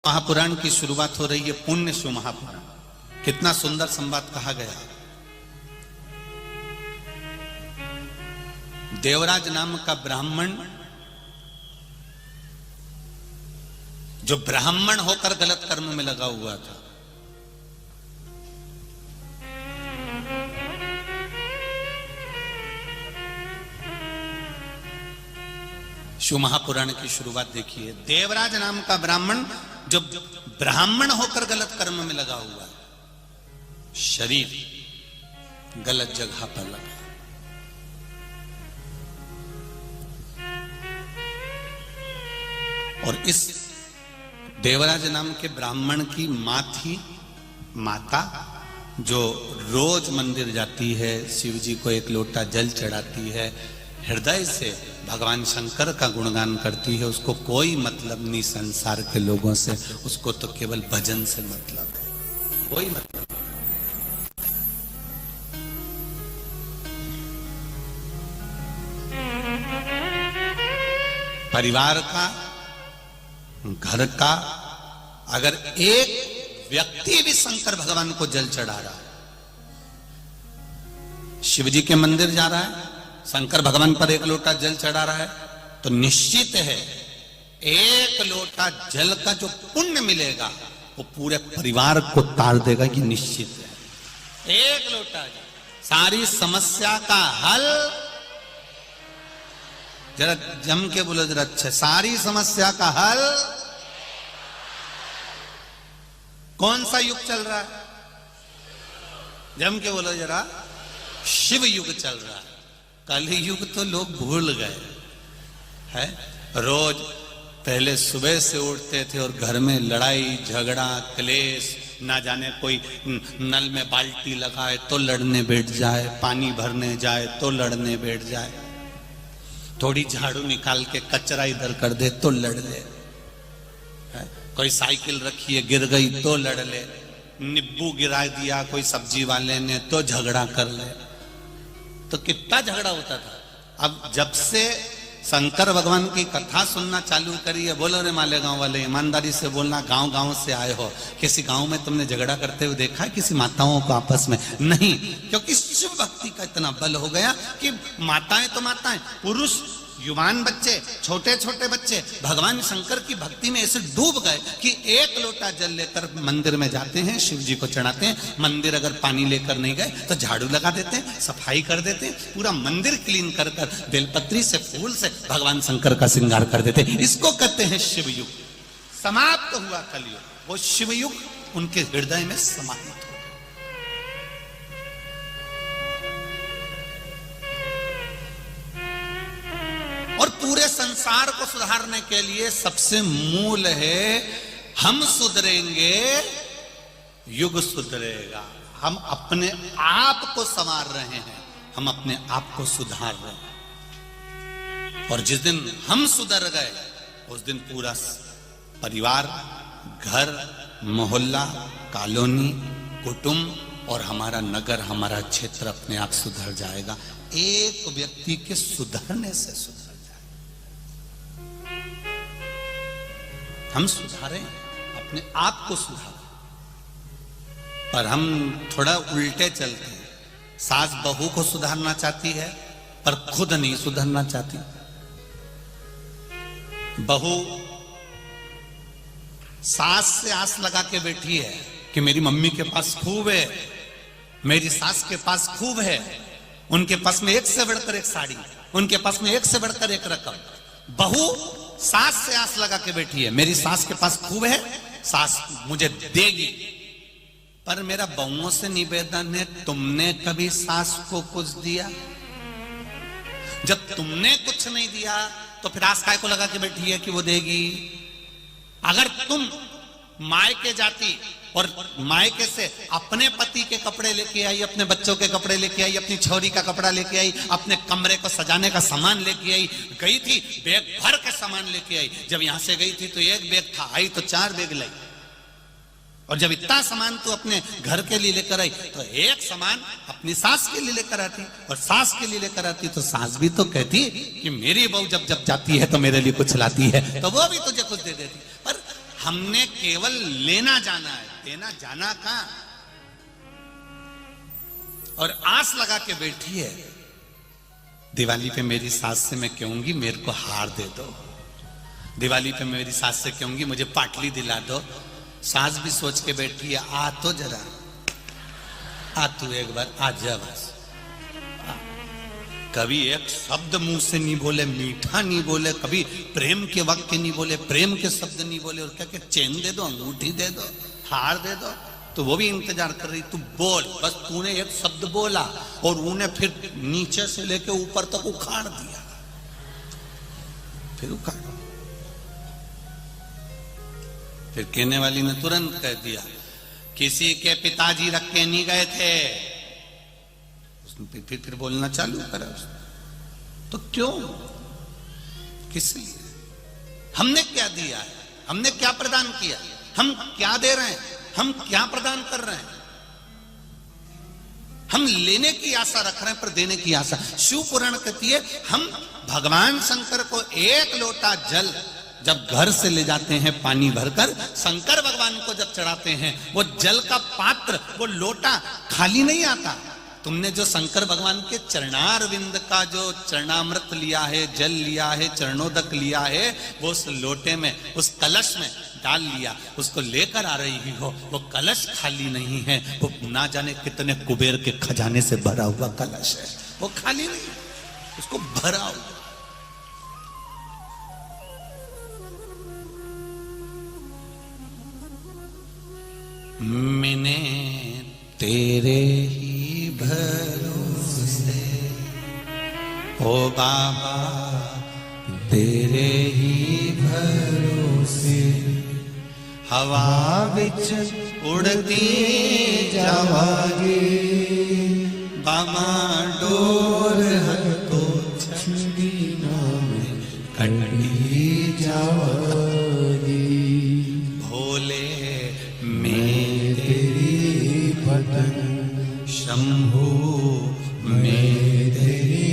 महापुराण की शुरुआत हो रही है पुण्य शिव महापुराण। कितना सुंदर संवाद कहा गया। देवराज नाम का ब्राह्मण जो ब्राह्मण होकर गलत कर्म में लगा हुआ था, शिव महापुराण की शुरुआत देखिए। देवराज नाम का ब्राह्मण जो ब्राह्मण होकर गलत कर्म में लगा हुआ है, शरीर गलत जगह पर लगा। और इस देवराज नाम के ब्राह्मण की मां थी, माता, जो रोज मंदिर जाती है, शिव जी को एक लोटा जल चढ़ाती है, हृदय से भगवान शंकर का गुणगान करती है। उसको कोई मतलब नहीं संसार के लोगों से, उसको तो केवल भजन से मतलब है, कोई मतलब नहीं। परिवार का, घर का अगर एक व्यक्ति भी शंकर भगवान को जल चढ़ा रहा है, शिव जी के मंदिर जा रहा है, शंकर भगवान पर एक लोटा जल चढ़ा रहा है, तो निश्चित है एक लोटा जल का जो पुण्य मिलेगा वो पूरे परिवार को तार देगा, कि निश्चित है। एक लोटा जल सारी समस्या का हल। जरा जम के बोलो जरा अच्छा, सारी समस्या का हल। कौन सा युग चल रहा है? जम के बोलो जरा, शिव युग चल रहा है। कलि युग तो लोग भूल गए है। रोज पहले सुबह से उठते थे और घर में लड़ाई झगड़ा क्लेश, ना जाने कोई नल में बाल्टी लगाए तो लड़ने बैठ जाए, पानी भरने जाए तो लड़ने बैठ जाए, थोड़ी झाड़ू निकाल के कचरा इधर कर दे तो लड़ ले, कोई साइकिल रखी है गिर गई तो लड़ ले, नींबू गिरा दिया कोई सब्जी वाले ने तो झगड़ा कर ले। तो कितना झगड़ा होता था। अब जब से शंकर भगवान की कथा सुनना चालू करी है, बोलो रे मालेगांव वाले, ईमानदारी से बोलना, गांव गांव से आए हो, किसी गांव में तुमने झगड़ा करते हुए देखा है किसी माताओं को आपस में? नहीं, क्योंकि शिव भक्ति का इतना बल हो गया कि माताएं तो माताएं, पुरुष, युवान बच्चे, छोटे छोटे बच्चे भगवान शंकर की भक्ति में ऐसे डूब गए कि एक लोटा जल लेकर मंदिर में जाते हैं, शिव जी को चढ़ाते हैं। मंदिर अगर पानी लेकर नहीं गए तो झाड़ू लगा देते हैं, सफाई कर देते हैं, पूरा मंदिर क्लीन कर कर बेलपत्री से, फूल से भगवान शंकर का श्रृंगार कर देते हैं। इसको कहते हैं शिव युग। समाप्त हुआ कलयुग, वो शिव युग उनके हृदय में समाहित हो। और पूरे संसार को सुधारने के लिए सबसे मूल है, हम सुधरेंगे युग सुधरेगा। हम अपने आप को संवार रहे हैं, हम अपने आप को सुधार रहे हैं। और जिस दिन हम सुधर गए उस दिन पूरा परिवार, घर, मोहल्ला, कॉलोनी, कुटुंब और हमारा नगर, हमारा क्षेत्र अपने आप सुधर जाएगा। एक व्यक्ति के सुधरने से सुधर। हम सुधारें, अपने आप को सुधारें, पर हम थोड़ा उल्टे चलते हैं। सास बहू को सुधारना चाहती है पर खुद नहीं सुधरना चाहती। बहू सास से आस लगा के बैठी है कि मेरी मम्मी के पास खूब है, मेरी सास के पास खूब है, उनके पास में एक से बढ़कर एक साड़ी, उनके पास में एक से बढ़कर एक रकम। बहू सास से आस लगा के बैठी है, मेरी सास के पास खूब है, सास मुझे देगी। पर मेरा बहुओं से निवेदन है, तुमने कभी सास को कुछ दिया? जब तुमने कुछ नहीं दिया तो फिर आस काय को लगा के बैठी है कि वो देगी? अगर तुम मायके जाती और मायके से अपने पति के कपड़े लेके आई, अपने बच्चों के कपड़े लेके आई, अपनी छोरी का कपड़ा लेके आई, अपने कमरे को सजाने का सामान लेके आई, गई थी बैग भर के सामान लेके आई। जब यहां से गई थी तो एक बैग था, आई तो 4 बैग लाई। और जब इतना सामान तू अपने घर के लिए लेकर आई तो एक सामान अपनी सास के लिए लेकर आती, और सास के लिए लेकर आती तो सास भी तो कहती कि मेरी बहू जब जब जाती है तो मेरे लिए कुछ लाती है, तो वो भी तुझे कुछ दे देती। पर हमने केवल लेना जाना है, देना जाना कहां। और आस लगा के बैठी है, दिवाली पे मेरी सास से मैं कहूंगी मेरे को हार दे दो, दिवाली पे मेरी सास से कहूंगी मुझे पाटली दिला दो। सास भी सोच के बैठी है, आ तो जरा, आ तू एक बार आ जा बस। कभी एक शब्द मुंह से नहीं बोले, मीठा नहीं बोले, कभी प्रेम के वाक्य नहीं बोले, प्रेम के शब्द नहीं बोले, और क्या क्या चैन दे दो, अंगूठी दे दो, हार दे दो। तो वो भी इंतजार कर रही, तू बोल, बस तूने एक शब्द बोला और उन्हें फिर नीचे से लेके ऊपर तक उखाड़ दिया, फिर उखाड़, फिर कहने वाली ने तुरंत कह दिया किसी के पिताजी रख के नहीं गए थे। उसने फिर बोलना चालू करा उसने, तो क्यों, किस लिए, हमने क्या दिया है, हमने क्या प्रदान किया, हम क्या दे रहे हैं, हम क्या प्रदान कर रहे हैं। हम लेने की आशा रख रहे हैं पर देने की आशा। शिव पुराण कहती है हम भगवान शंकर को एक लोटा जल जब घर से ले जाते हैं पानी भरकर, शंकर भगवान को जब चढ़ाते हैं, वो जल का पात्र, वो लोटा खाली नहीं आता। तुमने जो शंकर भगवान के चरणारविंद का जो चरणामृत लिया है, जल लिया है, चरणोदक लिया है, वो उस लोटे में, उस कलश में डाल लिया, उसको लेकर आ रही हो, वो कलश खाली नहीं है, वो ना जाने कितने कुबेर के खजाने से भरा हुआ कलश है, वो खाली नहीं, उसको भरा हुआ। मैंने तेरे ही भरोसे ओ बाबा, तेरे ही भरोसे हवा विच उड़ती जावागे, बाबा डोर हतो छंदी में कंडी जावागी। भोले मैं तेरी पतन, शंभू मैं तेरी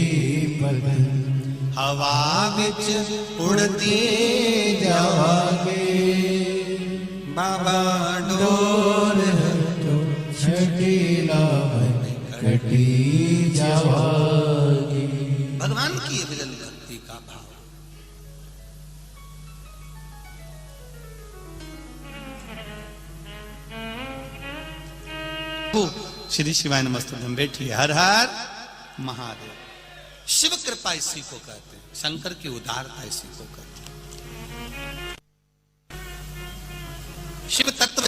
पतन, हवा विच उड़ती जावागे, बाबा डोर हतो छटीला कटी जावागी। भगवान की विरल भक्ति का भाव। श्री शिवाय नमस्तुभ्यं बैठी, हर हर महादेव। शिव कृपा इसी को कहते हैं, शंकर की उदारता इसी को कहते हैं। शिव तत्व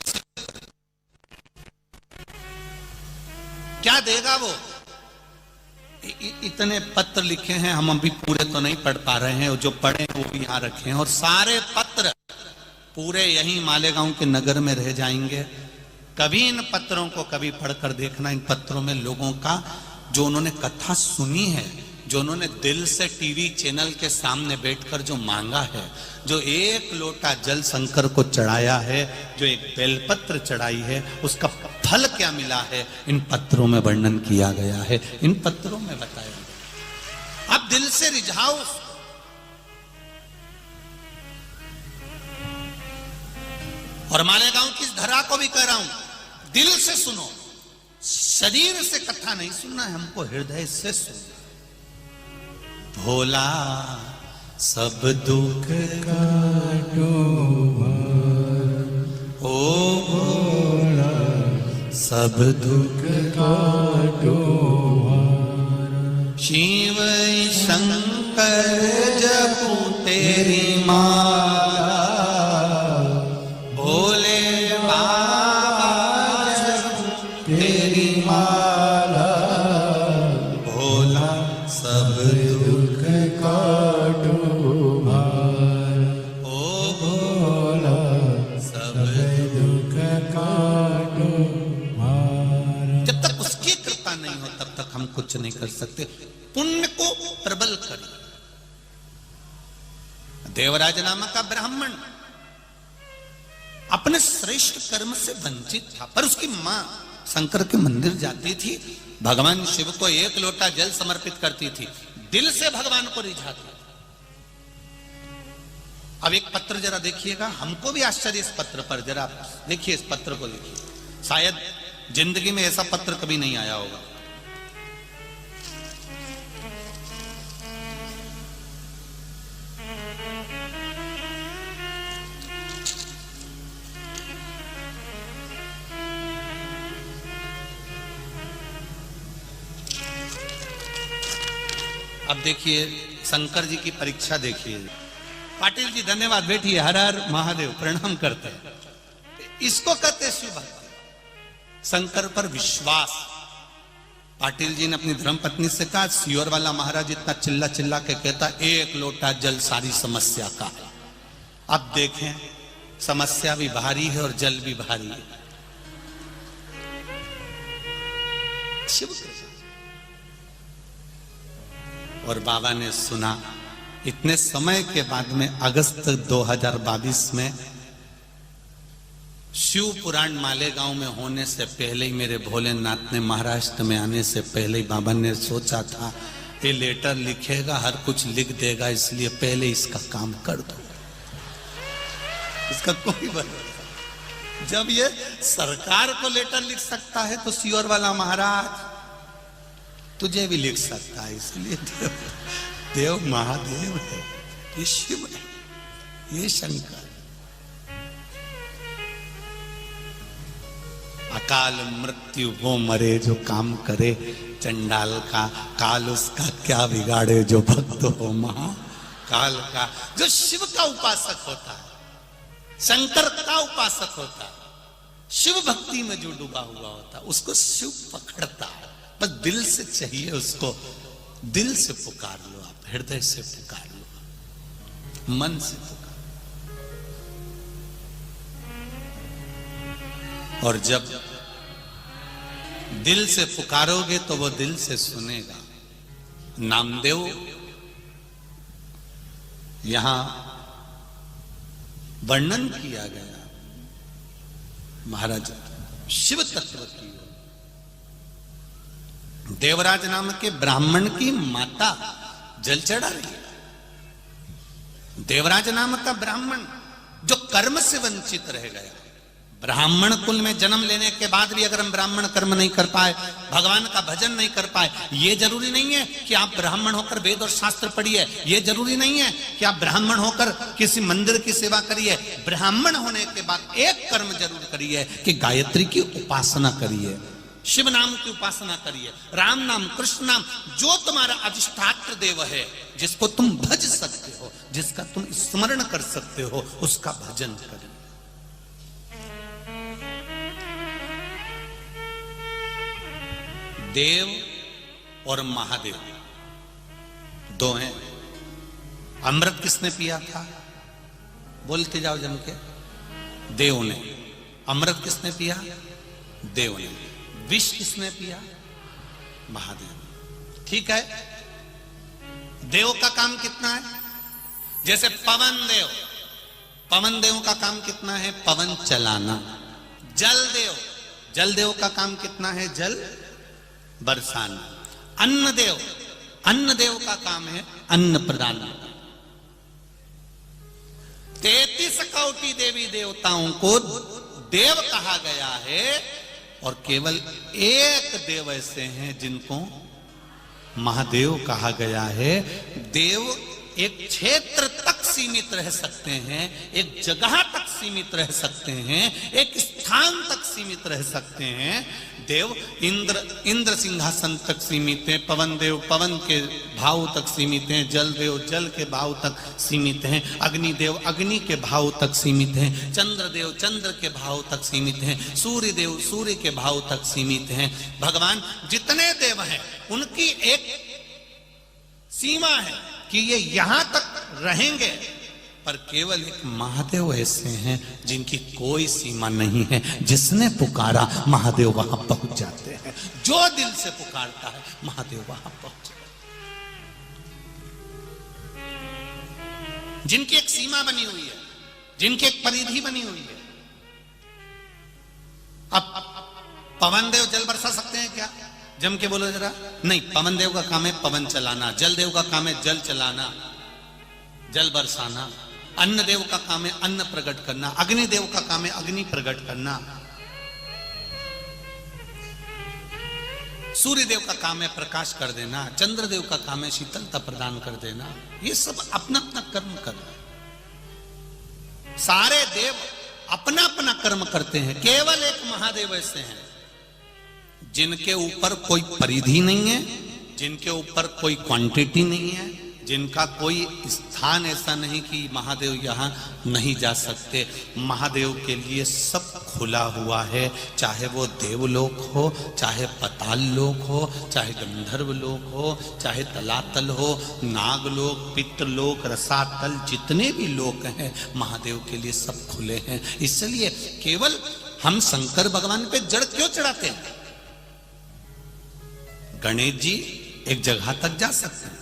क्या देगा वो। इतने पत्र लिखे हैं, हम अभी पूरे तो नहीं पढ़ पा रहे हैं, जो पढ़े वो भी यहां रखे हैं, और सारे पत्र पूरे यहीं मालेगांव के नगर में रह जाएंगे। कभी इन पत्रों को कभी पढ़कर देखना, इन पत्रों में लोगों का जो उन्होंने कथा सुनी है, जो उन्होंने दिल से टीवी चैनल के सामने बैठकर जो मांगा है, जो एक लोटा जल शंकर को चढ़ाया है, जो एक बेलपत्र चढ़ाई है, उसका फल क्या मिला है, इन पत्रों में वर्णन किया गया है, इन पत्रों में बताया गया। आप दिल से रिझाओ उसको। और मालेगांव की इस धरा को भी कह रहा हूं, दिल से सुनो, शरीर से कथा नहीं सुनना है हमको, हृदय से सुनो। भोला सब दुख काटो, ओ भोला सब दुख काटो, शिव शंकर जपू तेरी माला, भोले बाबा जपू तेरी माला, भोला सब दुख काटो भार, ओ भोला सब दुख काटो भार। जब तक उसकी कृपा नहीं हो तब तक हम कुछ नहीं कर सकते। पुण्य को प्रबल करें। देवराज नामक का ब्राह्मण अपने श्रेष्ठ कर्म से वंचित था, पर उसकी मां शंकर के मंदिर जाती थी, भगवान शिव को एक लोटा जल समर्पित करती थी, दिल से भगवान को रिझाती। अब एक पत्र जरा देखिएगा, हमको भी आश्चर्य इस पत्र पर, जरा देखिए इस पत्र को देखिए, शायद जिंदगी में ऐसा पत्र कभी नहीं आया होगा। अब देखिए शंकर जी की परीक्षा देखिए। पाटिल जी धन्यवाद, बैठिए, हर हर महादेव, प्रणाम करते हैं। इसको कहते हैं शिव भक्ति, शंकर पर विश्वास। पाटिल जी ने अपनी धर्मपत्नी से कहा, सियोर वाला महाराज इतना चिल्ला चिल्ला के कहता एक लोटा जल सारी समस्या का। अब देखें समस्या भी भारी है और जल भी भारी है। शिव और बाबा ने सुना। इतने समय के बाद में अगस्त 2022 में शिव पुराण मालेगांव में होने से पहले ही मेरे भोलेनाथ ने महाराष्ट्र में आने से पहले ही बाबा ने सोचा था ये लेटर लिखेगा, हर कुछ लिख देगा, इसलिए पहले इसका काम कर दो। इसका कोई भरोसा, जब ये सरकार को लेटर लिख सकता है तो सियोर वाला महाराज तुझे भी लिख सकता है। इसलिए देव महादेव है, ये शिव है, ये शंकर। अकाल मृत्यु वो मरे जो काम करे, चंडाल का काल उसका क्या बिगाड़े जो भक्त हो महाकाल का। जो शिव का उपासक होता है, शंकर का उपासक होता है, शिव भक्ति में जो डूबा हुआ होता है, उसको शिव पकड़ता है। बस दिल से चाहिए उसको, दिल से पुकार लो आप, हृदय से पुकार लो, मन से पुकार। और जब दिल से पुकारोगे तो वो दिल से सुनेगा। नामदेव यहां वर्णन किया गया महाराज शिव तत्व की। देवराज नाम के ब्राह्मण की माता जल चढ़ा रही है। देवराज नाम का ब्राह्मण जो कर्म से वंचित रह गया, ब्राह्मण कुल में जन्म लेने के बाद भी अगर हम ब्राह्मण कर्म नहीं कर पाए, भगवान का भजन नहीं कर पाए, ये जरूरी नहीं है कि आप ब्राह्मण होकर वेद और शास्त्र पढ़िए, ये जरूरी नहीं है कि आप ब्राह्मण होकर किसी मंदिर की सेवा करिए। ब्राह्मण होने के बाद एक कर्म जरूर करिए कि गायत्री की उपासना करिए, शिव नाम की उपासना करिए, राम नाम, कृष्ण नाम, जो तुम्हारा अधिष्ठात्र देव है, जिसको तुम भज सकते हो, जिसका तुम स्मरण कर सकते हो, उसका भजन करिए। देव और महादेव दो हैं। अमृत किसने पिया था? बोलते जाओ जम के। देव ने। अमृत किसने पिया? देव ने। विष किसने पिया? महादेव। ठीक है, देव का काम कितना है? जैसे पवन देव, पवन देव का काम कितना है? पवन चलाना। जल देव, जल देव का काम कितना है? जल बरसाना। अन्न देव, अन्न देव का काम है अन्न प्रदान। 33 कोटि देवी देवताओं को देव कहा गया है और केवल एक देव ऐसे हैं जिनको महादेव कहा गया है। देव एक क्षेत्र तक सीमित रह सकते हैं, एक जगह तक सीमित रह सकते हैं, एक स्थान तक सीमित रह सकते हैं। देव इंद्र सिंहासन तक सीमित है, पवन देव पवन के भाव तक सीमित हैं, जल देव जल के भाव तक सीमित हैं, अग्नि देव अग्नि के भाव तक सीमित हैं, चंद्र देव चंद्र के भाव तक सीमित हैं, सूर्य देव सूर्य के भाव तक सीमित हैं। भगवान जितने देव हैं उनकी एक सीमा है कि ये यहां तक रहेंगे, पर केवल एक महादेव ऐसे हैं जिनकी कोई सीमा नहीं है। जिसने पुकारा महादेव वहां पहुंच जाते हैं। जो दिल से पुकारता है महादेव वहां पहुंच जाते हैं। जिनकी एक सीमा बनी हुई है, जिनकी एक परिधि बनी हुई है। अब पवन देव जल बरसा सकते हैं क्या? जम के बोलो जरा। नहीं, पवन देव का काम है पवन चलाना, जल देव का काम है जल चलाना, जल बरसाना। अन्न देव का काम है अन्न प्रकट करना, अग्नि देव का काम है अग्नि प्रकट करना, सूर्य देव का काम है प्रकाश कर देना, चंद्र देव का काम है शीतलता प्रदान कर देना। ये सब अपना अपना कर्म करना। सारे देव अपना अपना कर्म करते हैं, केवल एक महादेव ऐसे हैं जिनके ऊपर कोई परिधि नहीं है, जिनके ऊपर कोई क्वांटिटी नहीं है, जिनका कोई स्थान ऐसा नहीं कि महादेव यहाँ नहीं जा सकते। महादेव के लिए सब खुला हुआ है, चाहे वो देवलोक हो, चाहे पाताल लोक हो, चाहे गंधर्व लोक हो, चाहे तलातल हो, नागलोक, पितृलोक, रसातल, जितने भी लोक हैं महादेव के लिए सब खुले हैं। इसलिए केवल हम शंकर भगवान पे जड़ क्यों चढ़ाते हैं? गणेश जी एक जगह तक जा सकते हैं,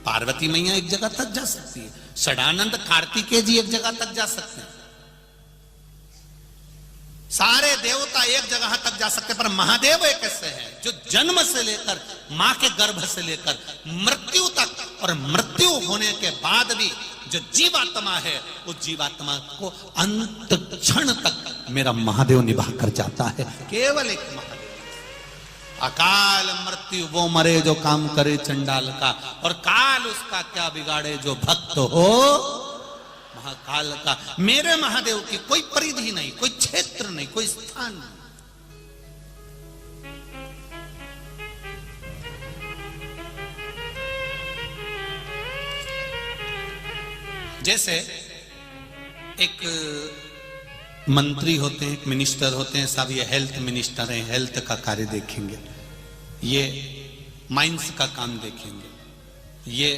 पार्वती मैया एक जगह तक जा सकती है, षडानंद कार्तिकेय जी एक जगह तक जा सकते हैं, सारे देवता एक जगह तक जा सकते हैं, पर महादेव एक ऐसे हैं जो जन्म से लेकर मां के गर्भ से लेकर मृत्यु तक और मृत्यु होने के बाद भी जो जीवात्मा है उस जीवात्मा को अंत क्षण तक मेरा महादेव निभा कर जाता है। केवल एक महादेव। अकाल मृत्यु वो मरे जो काम करे चंडाल का, और काल उसका क्या बिगाड़े जो भक्त हो महाकाल का। मेरे महादेव की कोई परिधि नहीं, कोई क्षेत्र नहीं, कोई स्थान नहीं। जैसे एक मंत्री होते हैं, एक मिनिस्टर होते हैं, साहब ये हेल्थ मिनिस्टर हैं, हेल्थ का कार्य देखेंगे, ये माइंस का काम देखेंगे, ये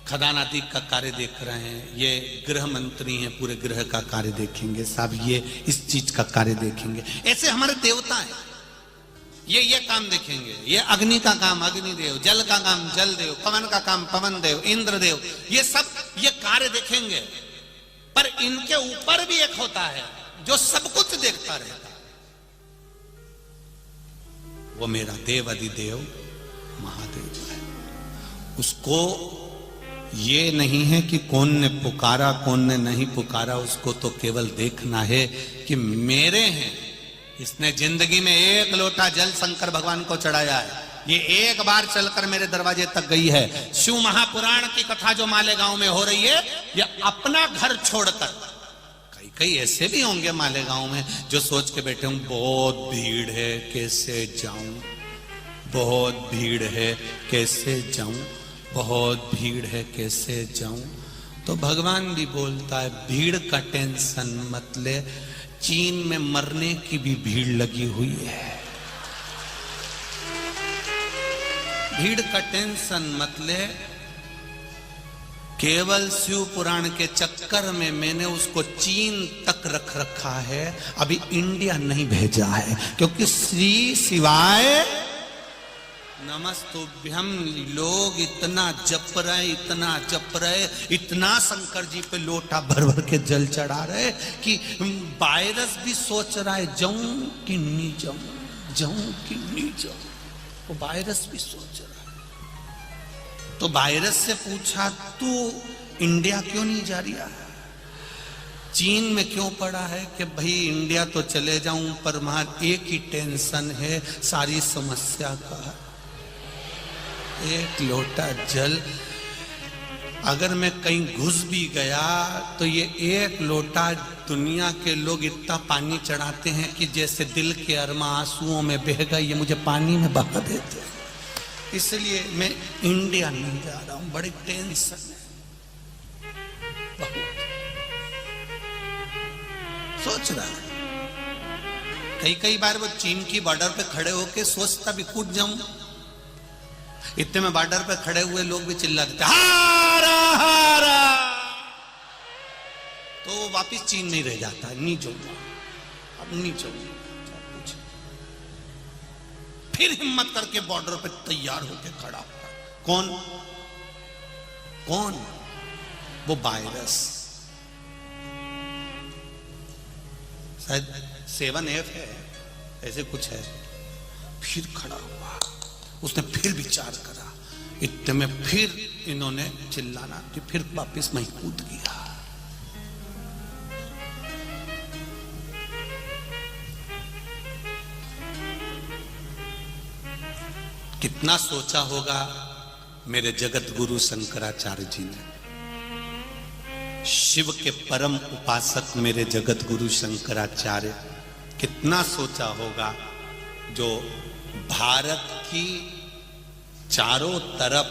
खदानाती का कार्य देख रहे हैं, ये गृह मंत्री हैं, पूरे गृह का कार्य देखेंगे, साहब ये इस चीज का कार्य देखेंगे। ऐसे हमारे देवता हैं, ये काम देखेंगे, ये अग्नि का काम अग्निदेव, जल का काम जल देव, पवन का काम पवन देव, इंद्र देव, ये सब ये कार्य देखेंगे। पर इनके ऊपर भी एक होता है जो सब कुछ देखता रहता है, वो मेरा देव अधिदेव महादेव है। उसको ये नहीं है कि कौन ने पुकारा कौन ने नहीं पुकारा, उसको तो केवल देखना है कि मेरे हैं। इसने जिंदगी में एक लोटा जल शंकर भगवान को चढ़ाया है, ये एक बार चलकर मेरे दरवाजे तक गई है। शिव महापुराण की कथा जो मालेगांव में हो रही है, ये अपना घर छोड़कर, कई ऐसे भी होंगे मालेगांव में जो सोच के बैठे होंगे बहुत भीड़ है कैसे जाऊं, बहुत भीड़ है कैसे जाऊं, बहुत भीड़ है कैसे जाऊं। तो भगवान भी बोलता है भीड़ का टेंशन मत ले, चीन में मरने की भी भीड़ लगी हुई है, भीड़ का टेंशन मत ले। केवल शिव पुराण के चक्कर में मैंने उसको चीन तक रख रखा है, अभी इंडिया नहीं भेजा है, क्योंकि श्री शिवाय नमस्तुभ्यम लोग इतना जप रहे, इतना जप रहे, इतना शंकर जी पे लोटा भर भर के जल चढ़ा रहे कि वायरस भी सोच रहा है जाऊं कि नहीं जाऊं, जाऊं कि नहीं जाऊं, वो वायरस भी सोच रहा है। तो वायरस से पूछा तू इंडिया क्यों नहीं जा रहा है, चीन में क्यों पड़ा है कि भाई इंडिया तो चले जाऊं पर वहां एक ही टेंशन है, सारी समस्या का है, एक लोटा जल। अगर मैं कहीं घुस भी गया तो ये एक लोटा, दुनिया के लोग इतना पानी चढ़ाते हैं कि जैसे दिल के अरमा आंसुओं में बह गए, ये मुझे पानी में बहा देते हैं। इसलिए मैं इंडिया नहीं जा रहा हूं, बड़ी टेंशन है, बहुत सोच रहा है। कई बार वो चीन की बॉर्डर पे खड़े होके सोचता भी कूद जाऊं, इतने में बॉर्डर पे खड़े हुए लोग भी चिल्ला देते हारा हारा, तो वो वापिस चीन नहीं रह जाता, नहीं जाऊंगा, अब नहीं जाऊंगा। फिर हिम्मत करके बॉर्डर पे तैयार होके खड़ा होता, कौन कौन, वो वायरस, शायद 7F है, ऐसे कुछ है। फिर खड़ा हुआ, उसने फिर विचार करा, इतने में फिर इन्होंने चिल्लाना कि फिर वापिस मैं कूद गया। कितना सोचा होगा मेरे जगत गुरु शंकराचार्य जी ने। शिव के परम उपासक मेरे जगत गुरु शंकराचार्य कितना सोचा होगा, जो भारत की चारों तरफ